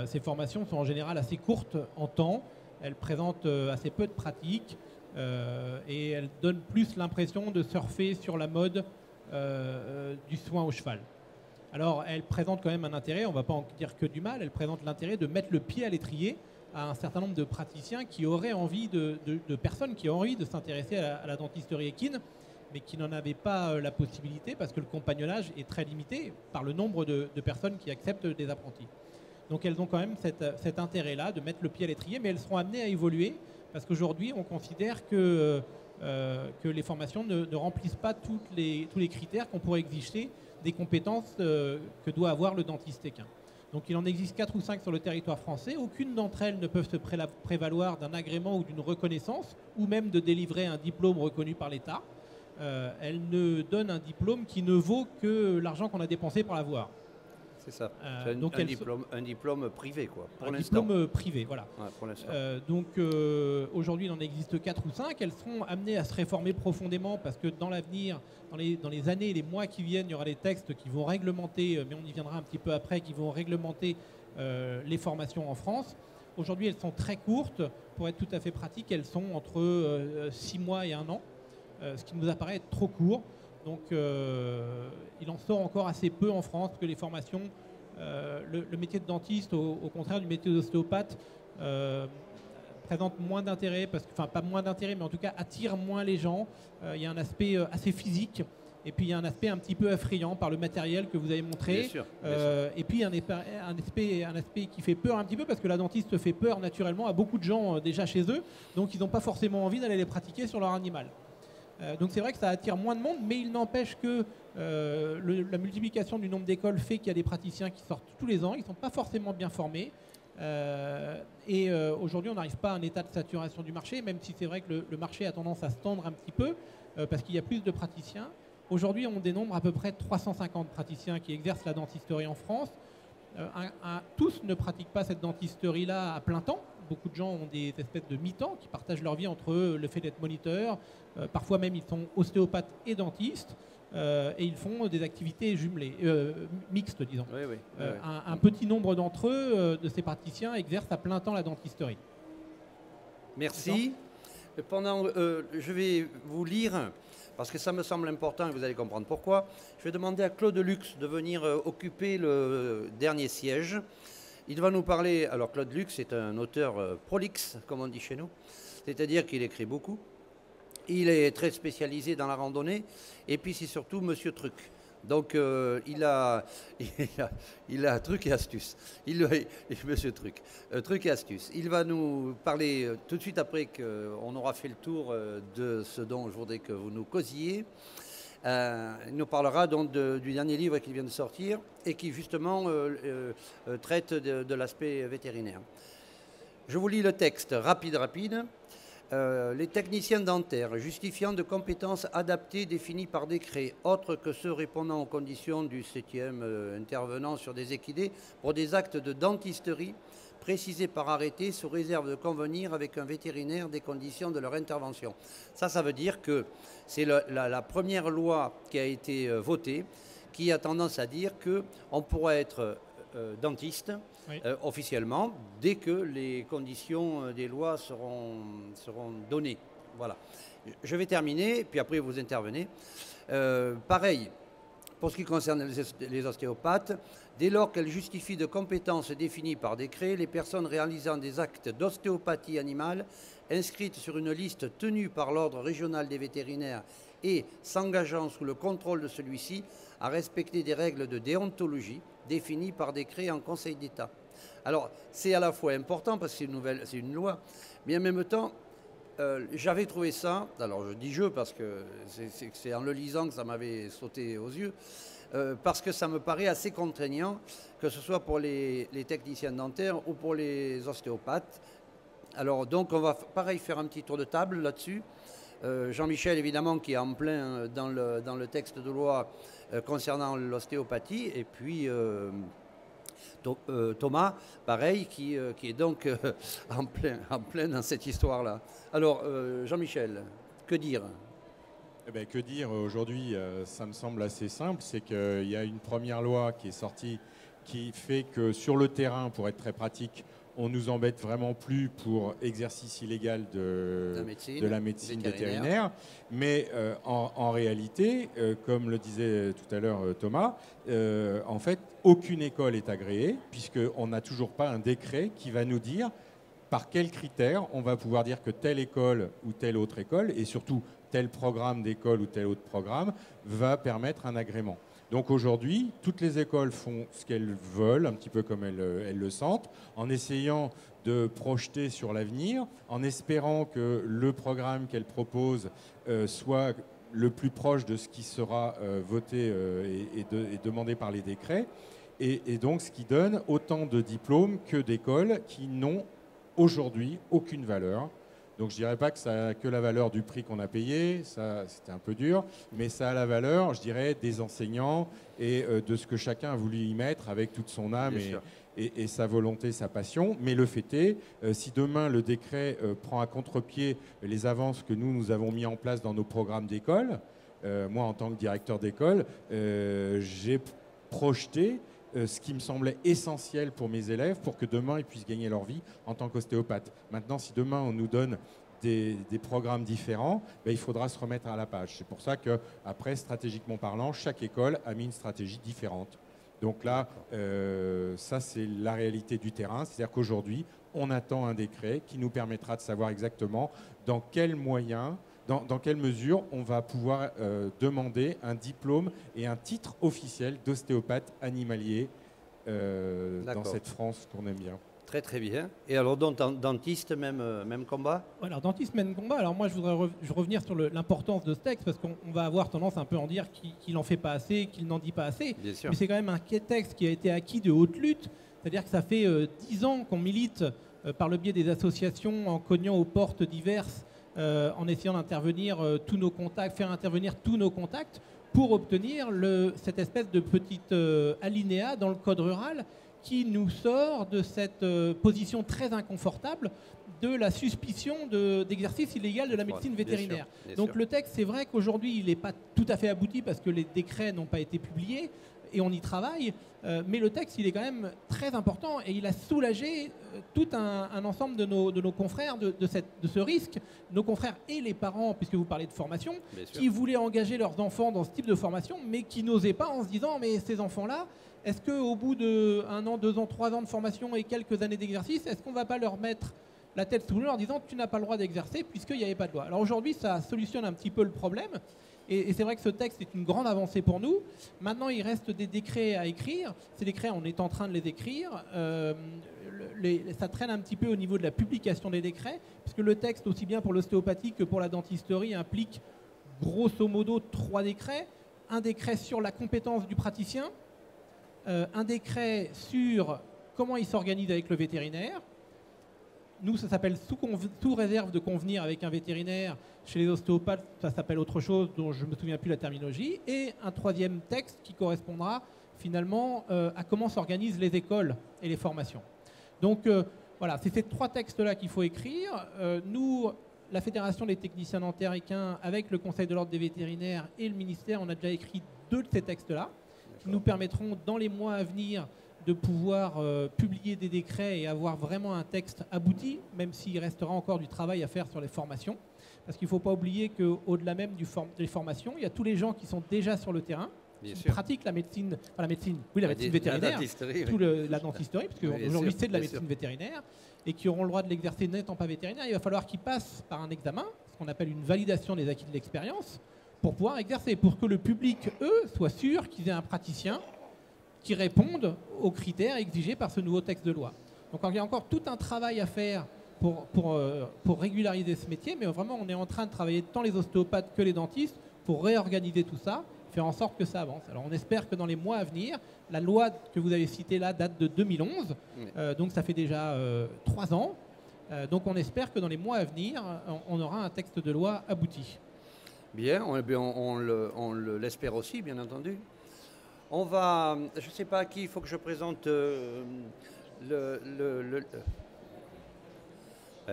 Ces formations sont en général assez courtes en temps, elles présentent assez peu de pratique et elles donnent plus l'impression de surfer sur la mode du soin au cheval. Alors, elle présente quand même un intérêt, on ne va pas en dire que du mal, elle présente l'intérêt de mettre le pied à l'étrier à un certain nombre de praticiens qui auraient envie de personnes qui ont envie de s'intéresser à la dentisterie équine, mais qui n'en avaient pas la possibilité parce que le compagnonnage est très limité par le nombre de personnes qui acceptent des apprentis. Donc, elles ont quand même cet intérêt-là de mettre le pied à l'étrier, mais elles seront amenées à évoluer parce qu'aujourd'hui, on considère que les formations ne remplissent pas tous les critères qu'on pourrait exiger des compétences que doit avoir le dentiste équin. Donc il en existe 4 ou 5 sur le territoire français. Aucune d'entre elles ne peuvent se prévaloir d'un agrément ou d'une reconnaissance, ou même de délivrer un diplôme reconnu par l'État. Elles ne donnent un diplôme qui ne vaut que l'argent qu'on a dépensé pour l'avoir. C'est ça. C'est un diplôme privé, quoi. Un diplôme privé, voilà. Ouais, pour l'instant. Donc aujourd'hui, il en existe 4 ou 5. Elles seront amenées à se réformer profondément parce que dans l'avenir, dans les années et les mois qui viennent, il y aura des textes qui vont réglementer, mais on y viendra un petit peu après, qui vont réglementer les formations en France. Aujourd'hui, elles sont très courtes. Pour être tout à fait pratiques, elles sont entre 6 mois et 1 an, ce qui nous apparaît être trop court. Donc il en sort encore assez peu en France que les formations, le métier de dentiste, au contraire du métier d'ostéopathe, présente moins d'intérêt, enfin pas moins d'intérêt, mais en tout cas attire moins les gens. Il y a un aspect assez physique, et puis il y a un aspect un petit peu effrayant par le matériel que vous avez montré. Bien sûr. Et puis un aspect qui fait peur un petit peu, parce que la dentiste fait peur naturellement à beaucoup de gens déjà chez eux, donc ils n'ont pas forcément envie d'aller les pratiquer sur leur animal. Donc c'est vrai que ça attire moins de monde, mais il n'empêche que la multiplication du nombre d'écoles fait qu'il y a des praticiens qui sortent tous les ans, ils ne sont pas forcément bien formés. Et aujourd'hui, on n'arrive pas à un état de saturation du marché, même si c'est vrai que le marché a tendance à se tendre un petit peu, parce qu'il y a plus de praticiens. Aujourd'hui, on dénombre à peu près 350 praticiens qui exercent la dentisterie en France. Tous ne pratiquent pas cette dentisterie-là à plein temps. Beaucoup de gens ont des espèces de mi-temps qui partagent leur vie entre le fait d'être moniteur. Parfois même, ils sont ostéopathes et dentistes. Et ils font des activités jumelées, mixtes, disons. Oui, oui, oui. Un petit nombre d'entre eux, de ces praticiens, exercent à plein temps la dentisterie. Merci. Je vais vous lire, parce que ça me semble important et vous allez comprendre pourquoi. Je vais demander à Claude Lux de venir occuper le dernier siège. Il va nous parler. Alors, Claude Lux est un auteur prolixe, comme on dit chez nous, c'est-à-dire qu'il écrit beaucoup. Il est très spécialisé dans la randonnée, et puis c'est surtout Monsieur Truc. Donc il a truc et astuce. Monsieur Truc, truc et astuce. Il va nous parler tout de suite après qu'on aura fait le tour de ce dont je voudrais que vous nous causiez. Il nous parlera donc du dernier livre qui vient de sortir et qui justement traite de l'aspect vétérinaire. Je vous lis le texte rapide. Les techniciens dentaires justifiant de compétences adaptées définies par décret, autres que ceux répondant aux conditions du 7e intervenant sur des équidés pour des actes de dentisterie précisés par arrêté sous réserve de convenir avec un vétérinaire des conditions de leur intervention. Ça veut dire que c'est la première loi qui a été votée qui a tendance à dire qu'on pourra être dentiste oui. Officiellement dès que les conditions des lois seront données. Voilà. Je vais terminer, puis après vous intervenez. Pareil, pour ce qui concerne les ostéopathes, dès lors qu'elles justifient de compétences définies par décret, les personnes réalisant des actes d'ostéopathie animale inscrites sur une liste tenue par l'ordre régional des vétérinaires et s'engageant sous le contrôle de celui-ci à respecter des règles de déontologie définies par décret en Conseil d'État. Alors, c'est à la fois important parce que c'est une loi, mais en même temps, j'avais trouvé ça, alors je dis parce que c'est en le lisant que ça m'avait sauté aux yeux, parce que ça me paraît assez contraignant, que ce soit pour les techniciens dentaires ou pour les ostéopathes. Alors, donc, on va pareil faire un petit tour de table là-dessus. Jean-Michel, évidemment, qui est en plein dans le texte de loi concernant l'ostéopathie, et puis Thomas, pareil, qui est donc en plein dans cette histoire-là. Alors, Jean-Michel, que dire ? Eh bien, que dire aujourd'hui, ça me semble assez simple, c'est qu'il y a une première loi qui est sortie qui fait que sur le terrain, pour être très pratique, on nous embête vraiment plus pour exercice illégal de la médecine vétérinaire. Mais en réalité, comme le disait tout à l'heure Thomas, en fait, aucune école est agréée, puisqu'on n'a toujours pas un décret qui va nous dire par quels critères on va pouvoir dire que telle école ou telle autre école, et surtout tel programme d'école ou tel autre programme, va permettre un agrément. Donc aujourd'hui, toutes les écoles font ce qu'elles veulent, un petit peu comme elles le sentent, en essayant de projeter sur l'avenir, en espérant que le programme qu'elles proposent soit le plus proche de ce qui sera voté et demandé par les décrets, et donc ce qui donne autant de diplômes que d'écoles qui n'ont aujourd'hui aucune valeur. Donc je ne dirais pas que ça a que la valeur du prix qu'on a payé, ça c'était un peu dur, mais ça a la valeur, je dirais, des enseignants et de ce que chacun a voulu y mettre avec toute son âme et sa volonté, sa passion. Mais le fait est, si demain le décret prend à contre-pied les avances que nous avons mis en place dans nos programmes d'école, moi en tant que directeur d'école, j'ai projeté ce qui me semblait essentiel pour mes élèves pour que demain ils puissent gagner leur vie en tant qu'ostéopathe. Maintenant, si demain on nous donne des programmes différents, ben, il faudra se remettre à la page. C'est pour ça qu'après, stratégiquement parlant, chaque école a mis une stratégie différente. Donc là, ça c'est la réalité du terrain. C'est-à-dire qu'aujourd'hui, on attend un décret qui nous permettra de savoir exactement dans quels moyens, dans quelle mesure on va pouvoir demander un diplôme et un titre officiel d'ostéopathe animalier dans cette France qu'on aime bien. Très très bien. Et alors donc dentiste, même combat ? Alors dentiste, même combat. Alors moi je voudrais revenir sur l'importance de ce texte parce qu'on va avoir tendance un peu à en dire qu'il n'en fait pas assez, qu'il n'en dit pas assez. Bien sûr. Mais c'est quand même un texte qui a été acquis de haute lutte. C'est-à-dire que ça fait 10 ans qu'on milite par le biais des associations en cognant aux portes diverses, en essayant d'intervenir tous nos contacts, faire intervenir tous nos contacts pour obtenir cette espèce de petite alinéa dans le code rural qui nous sort de cette position très inconfortable de la suspicion d'exercice illégal de la médecine vétérinaire. Bien Donc sûr. le texte, c'est vrai qu'aujourd'hui, il n'est pas tout à fait abouti parce que les décrets n'ont pas été publiés et on y travaille, mais le texte, il est quand même très important et il a soulagé tout un ensemble de nos confrères de ce risque, nos confrères et les parents, puisque vous parlez de formation, Bien sûr. qui voulaient engager leurs enfants dans ce type de formation, mais qui n'osaient pas en se disant, mais ces enfants-là, est-ce qu'au bout de 1 an, 2 ans, 3 ans de formation et quelques années d'exercice, est-ce qu'on ne va pas leur mettre la tête sous l'eau en leur disant tu n'as pas le droit d'exercer puisqu'il n'y avait pas de loi. Alors aujourd'hui, ça solutionne un petit peu le problème. Et c'est vrai que ce texte est une grande avancée pour nous. Maintenant, il reste des décrets à écrire. Ces décrets, on est en train de les écrire. Ça traîne un petit peu au niveau de la publication des décrets, puisque le texte, aussi bien pour l'ostéopathie que pour la dentisterie, implique grosso modo 3 décrets. Un décret sur la compétence du praticien, un décret sur comment il s'organise avec le vétérinaire. Nous, ça s'appelle sous réserve de convenir avec un vétérinaire. Chez les ostéopathes, ça s'appelle autre chose dont je ne me souviens plus la terminologie. Et un 3e texte qui correspondra finalement à comment s'organisent les écoles et les formations. Donc voilà, c'est ces 3 textes-là qu'il faut écrire. Nous, la Fédération des techniciens dentaires équins, avec le Conseil de l'ordre des vétérinaires et le ministère, on a déjà écrit 2 de ces textes-là qui nous permettront dans les mois à venir de pouvoir publier des décrets et avoir vraiment un texte abouti, même s'il restera encore du travail à faire sur les formations. Parce qu'il ne faut pas oublier qu'au-delà même des formations, il y a tous les gens qui sont déjà sur le terrain, Bien qui sûr. pratiquent la médecine vétérinaire, La dentisterie, tout oui. la dentisterie, parce Oui, bien qu'aujourd'hui sûr, c'est de la bien médecine sûr. vétérinaire, et qui auront le droit de l'exercer n'étant pas vétérinaire. Il va falloir qu'ils passent par un examen, ce qu'on appelle une validation des acquis de l'expérience, pour pouvoir exercer, pour que le public, eux, soit sûr qu'ils aient un praticien qui répondent aux critères exigés par ce nouveau texte de loi. Donc il y a encore tout un travail à faire pour régulariser ce métier, mais vraiment on est en train de travailler tant les ostéopathes que les dentistes pour réorganiser tout ça, faire en sorte que ça avance. Alors on espère que dans les mois à venir, la loi que vous avez citée là date de 2011, donc ça fait déjà 3 ans, donc on espère que dans les mois à venir, on aura un texte de loi abouti. Bien, on l'espère aussi, bien entendu. On va, je ne sais pas à qui il faut que je présente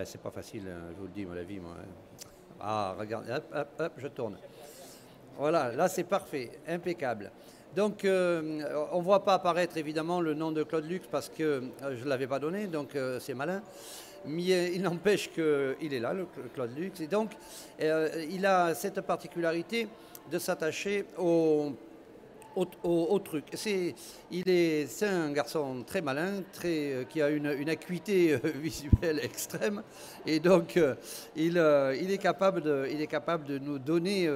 c'est pas facile, hein, je vous le dis, moi, la vie, moi. Hein. Ah, regardez, hop, hop, hop, je tourne. Voilà, là c'est parfait, impeccable. Donc, on ne voit pas apparaître évidemment le nom de Claude Lux parce que je ne l'avais pas donné, donc c'est malin. Mais il n'empêche qu'il est là, le Claude Lux. Et donc, il a cette particularité de s'attacher au truc. C'est un garçon très malin, qui a une acuité visuelle extrême, et donc il est capable de nous donner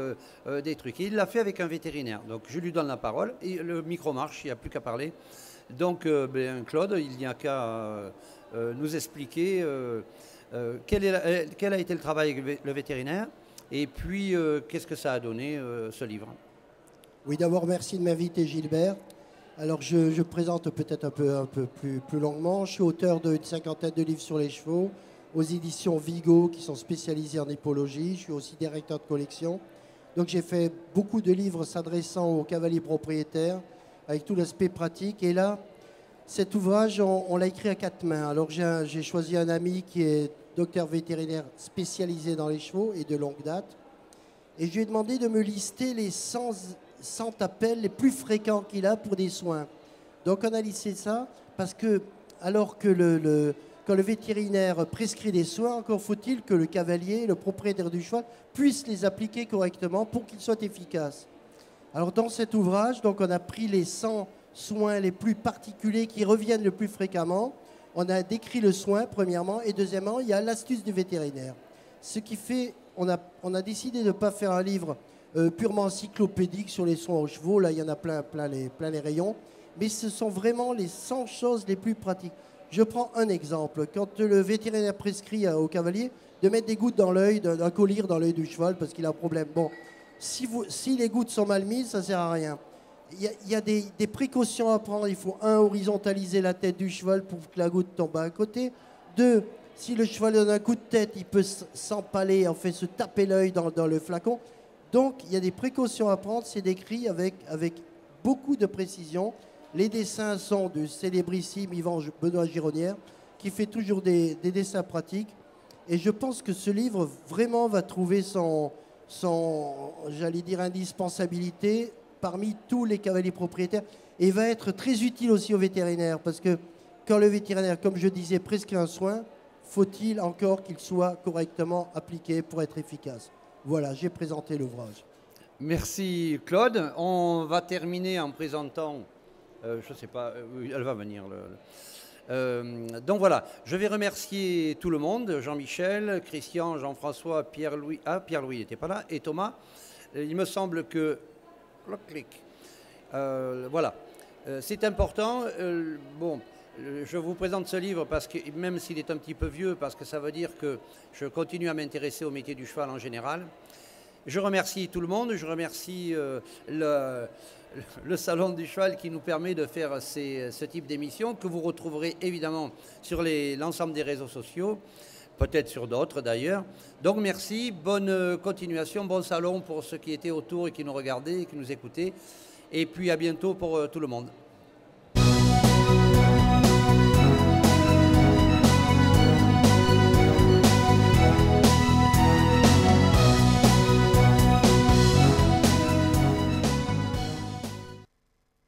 des trucs. Et il l'a fait avec un vétérinaire. Donc je lui donne la parole, et le micro marche, il n'y a plus qu'à parler. Donc Claude, il n'y a qu'à nous expliquer quel a été le travail avec le vétérinaire, et puis qu'est-ce que ça a donné ce livre. Oui, d'abord, merci de m'inviter, Gilbert. Alors, je présente peut-être un peu plus longuement. Je suis auteur d'une 50aine de livres sur les chevaux, aux éditions Vigo, qui sont spécialisées en hippologie. Je suis aussi directeur de collection. Donc, j'ai fait beaucoup de livres s'adressant aux cavaliers propriétaires, avec tout l'aspect pratique. Et là, cet ouvrage, on l'a écrit à 4 mains. Alors, j'ai choisi un ami qui est docteur vétérinaire spécialisé dans les chevaux et de longue date. Et je lui ai demandé de me lister les 100 appels les plus fréquents qu'il a pour des soins. Donc on a listé ça parce que, alors que quand le vétérinaire prescrit des soins, encore faut-il que le cavalier, le propriétaire du cheval, puisse les appliquer correctement pour qu'ils soient efficaces. Alors dans cet ouvrage, donc, on a pris les 100 soins les plus particuliers qui reviennent le plus fréquemment. On a décrit le soin, premièrement, et deuxièmement, il y a l'astuce du vétérinaire. Ce qui fait, on a décidé de ne pas faire un livre purement encyclopédique sur les soins aux chevaux. Là, il y en a plein les rayons. Mais ce sont vraiment les 100 choses les plus pratiques. Je prends un exemple. Quand le vétérinaire prescrit au cavalier de mettre des gouttes dans l'œil, d'un collyre dans l'œil du cheval parce qu'il a un problème. Bon, si les gouttes sont mal mises, ça ne sert à rien. Il y a des précautions à prendre. Il faut, 1, horizontaliser la tête du cheval pour que la goutte tombe à un côté. 2, si le cheval donne un coup de tête, il peut s'empaler, en fait, se taper l'œil dans le flacon. Donc, il y a des précautions à prendre, c'est décrit avec beaucoup de précision. Les dessins sont du célébrissime Yvan Benoît Gironnière, qui fait toujours des dessins pratiques. Et je pense que ce livre vraiment va trouver son j'allais dire, indispensabilité parmi tous les cavaliers propriétaires. Et va être très utile aussi aux vétérinaires, parce que quand le vétérinaire, comme je disais, prescrit un soin, faut-il encore qu'il soit correctement appliqué pour être efficace. Voilà, j'ai présenté l'ouvrage. Merci Claude. On va terminer en présentant, je ne sais pas, elle va venir. Donc voilà, je vais remercier tout le monde, Jean-Michel, Christian, Jean-François, Pierre-Louis, Pierre-Louis n'était pas là, et Thomas. Il me semble que... voilà, c'est important. Bon, je vous présente ce livre parce que, même s'il est un petit peu vieux, parce que ça veut dire que je continue à m'intéresser au métier du cheval en général. Je remercie tout le monde, je remercie le Salon du Cheval qui nous permet de faire ce type d'émission que vous retrouverez évidemment sur l'ensemble des réseaux sociaux, peut-être sur d'autres d'ailleurs. Donc merci, bonne continuation, bon salon pour ceux qui étaient autour et qui nous regardaient et qui nous écoutaient. Et puis à bientôt pour tout le monde.